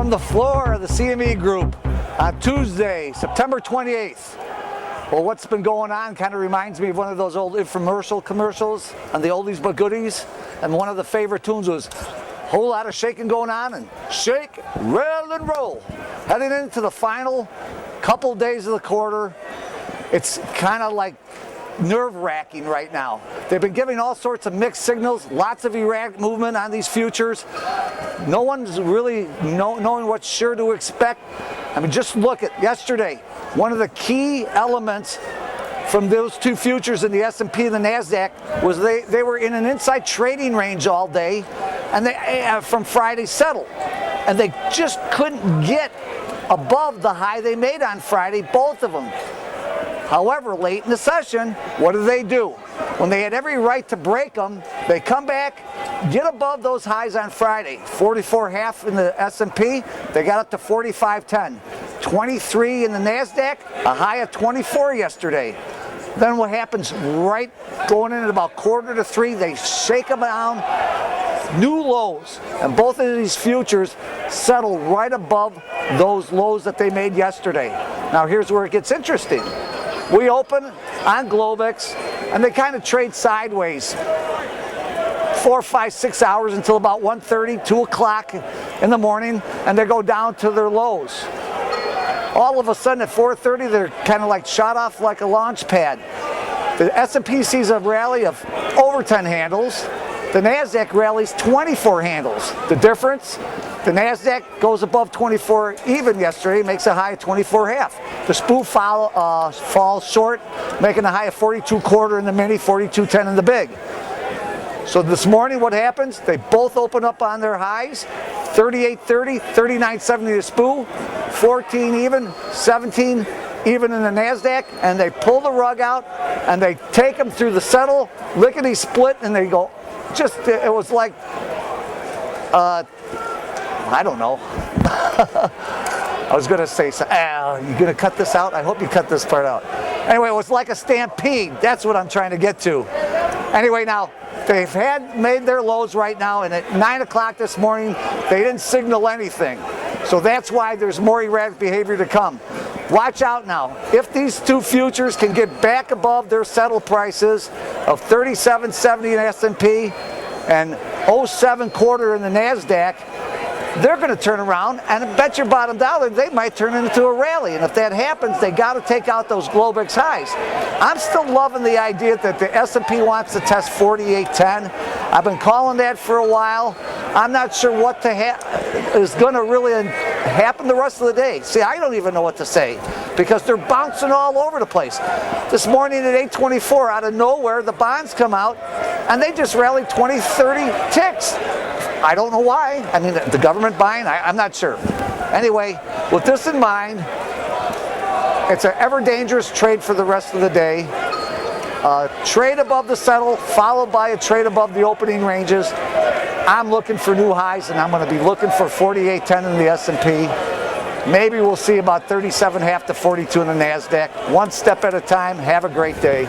from the floor of the CME Group on Tuesday, September 28th. Well, what's been going on kind of reminds me of one of those old infomercial commercials on the oldies but goodies. And one of the favorite tunes was a whole lot of shaking going on, and shake, rattle, and roll. Heading into the final couple days of the quarter, it's kind of like nerve-wracking right now. They've been giving all sorts of mixed signals, lots of erratic movement on these futures. No one's really knowing what's sure to expect. I mean, just look at yesterday. One of the key elements from those two futures in the S&P and the NASDAQ was they were in an inside trading range all day, and they from Friday's settle, and they just couldn't get above the high they made on Friday, both of them. However, late in the session, what do? When they had every right to break them, they come back, get above those highs on Friday. 44.5 in the S&P, they got up to 45.10. 23 in the NASDAQ, a high of 24 yesterday. Then what happens right going in at about 2:45, they shake them down, new lows. And both of these futures settle right above those lows that they made yesterday. Now here's where it gets interesting. We open on Globex, and they kind of trade sideways 4, 5, 6 hours until about 1:30, 2 o'clock in the morning, and they go down to their lows. All of a sudden at 4:30, they're kind of like shot off like a launch pad. The S&P sees a rally of over 10 handles. The NASDAQ rallies 24 handles. The difference? The NASDAQ goes above 24 even yesterday, makes a high of 24.5. The SPOO falls short, making a high of 42.25 in the mini, 42.10 in the big. So this morning what happens? They both open up on their highs, 38.30, 39.70 the SPOO, 14 even, 17 even in the NASDAQ, and they pull the rug out and they take them through the settle, lickety split, and they go, it was like, I don't know. I was going to say, you going to cut this out? I hope you cut this part out. Anyway, it was like a stampede. That's what I'm trying to get to. Anyway, now, they've made their lows right now, and at 9 o'clock this morning, they didn't signal anything. So that's why there's more erratic behavior to come. Watch out now. If these two futures can get back above their settle prices of 37.70 in S&P and 07.25 in the NASDAQ, they're going to turn around and bet your bottom dollar they might turn into a rally. And if that happens, they got to take out those Globex highs. I'm still loving the idea that the S&P wants to test 48.10. I've been calling that for a while. I'm not sure what is going to really happen the rest of the day. See, I don't even know what to say because they're bouncing all over the place. This morning at 8:24, out of nowhere, the bonds come out and they just rallied 20, 30 ticks. I don't know why. I mean, the government buying? I'm not sure. Anyway, with this in mind, it's an ever dangerous trade for the rest of the day. Trade above the settle, followed by a trade above the opening ranges. I'm looking for new highs, and I'm going to be looking for 48.10 in the S&P. Maybe we'll see about 37.5 to 42 in the NASDAQ. One step at a time. Have a great day.